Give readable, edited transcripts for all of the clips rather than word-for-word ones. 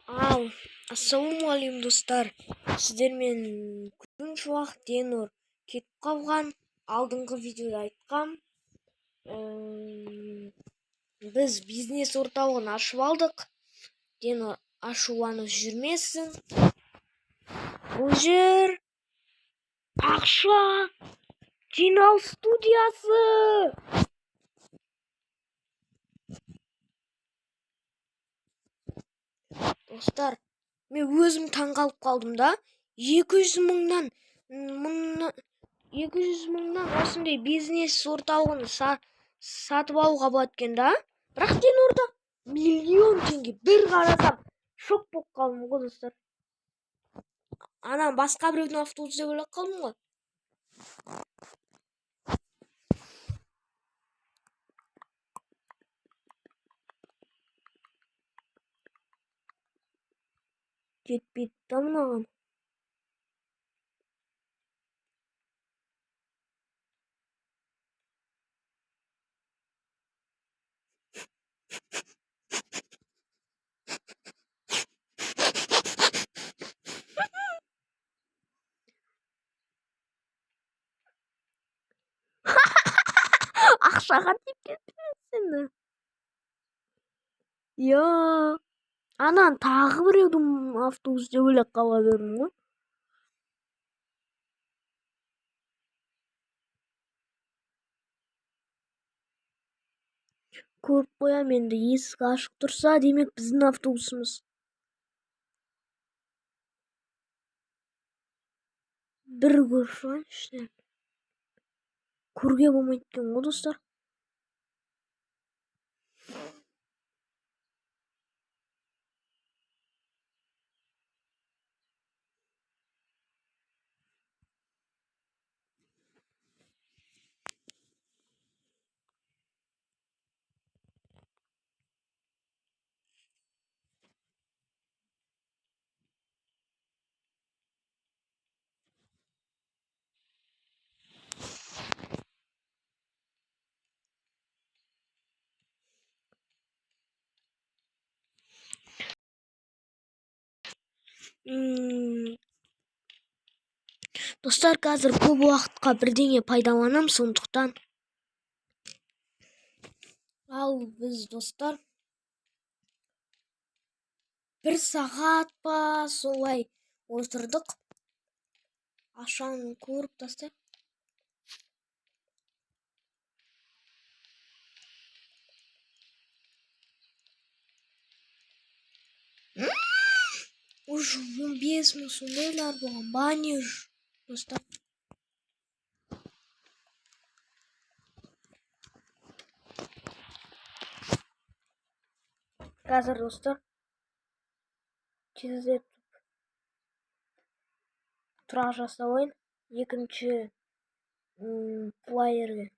Ал, ассалаумағалейкум достар. Сіздермен күнші уақыт Денор кетіп қалған. Алдыңғы видеода айтқам. Біз бизнес орталығын ашып алдық. Денор ашуланып жүрмесін. Бұл жер ақша жинау студиясы. Достар, мен өзім таңғалып қалдым да. 200 мыңнан осындай бизнес орталығын сатып алуға болады екен да. Бірақ Денорда миллион теңге. Bir қарасам шок болып қалдым ғой достар. Анан басқа біреудің автобусы деп ойлап қалдым ғой. Жетпейді да мынаған. Ақшаға тиіп кетпесін. Анан тағы біреудің автобусы деп ойлап қала бердім ғой. Көріп қоям енді, есік ашық тұрса, демек біздің автобусымыз. Bir көрші ішінен. Көрге болмайды екен ғой достар. Достар, қазір көп уақытқа бірдеңе пайдаланам, сондықтан. Ал біз достар 1 сағат па солай отырдық. Ақшаны көріп тастайық. Уже 15 мың сондайлар болған. Банер достар. Қазір достар тездетіп тұрақ жасауын екінші плеерге.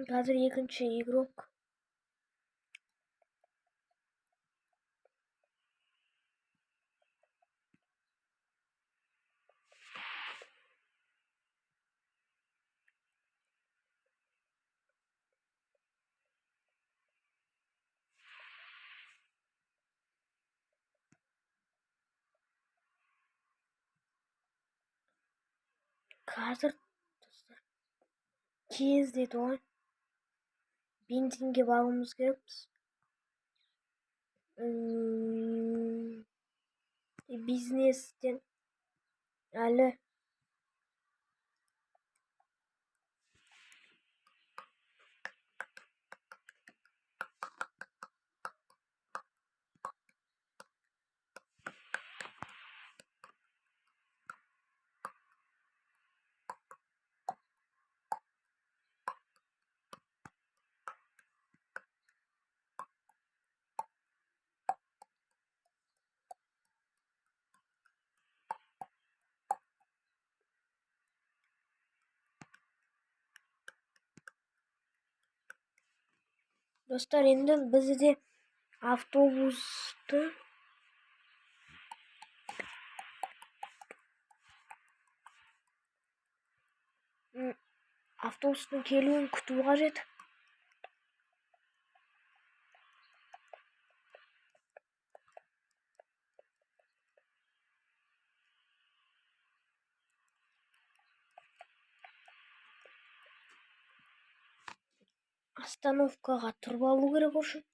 Қазір екінші игрок. Қазір достар тездетіп ойын. Бензинге баруымыз керекпіз. Бизнестен әлі Достар, енді бізде автобусты автобустың келуін күту қажет. Остановкаға тұрып алу керек үшін.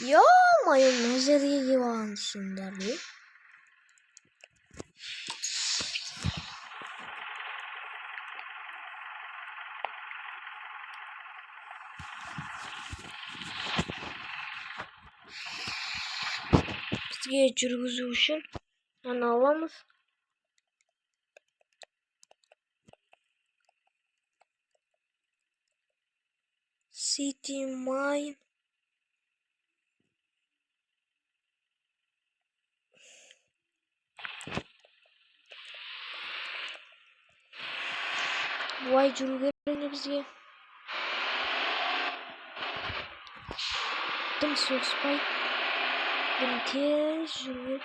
Yo-моё, мына жерге келіп алғансыңдар не? Бізге жүргізу үшін ана аламыз. City Mine. Бұлай жүру керек бізге. Дым соғыспай, дым тез жүру.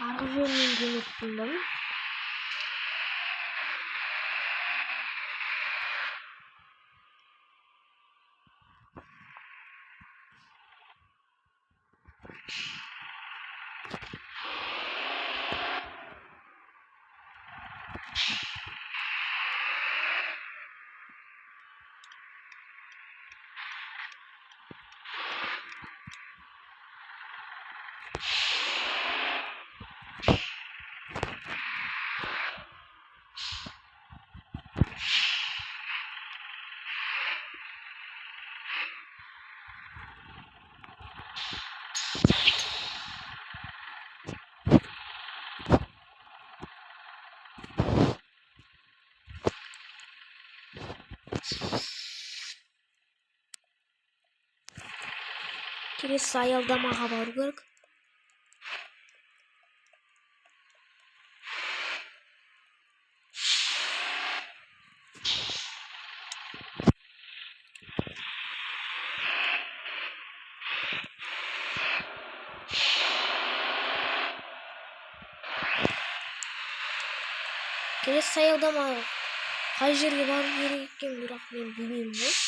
Арғы жөнінен келетін да ма? Келесі аялдамаға бару керек. Келесі аялдама қай жерге бару керек екен, бірақ мен білмеймін ғой.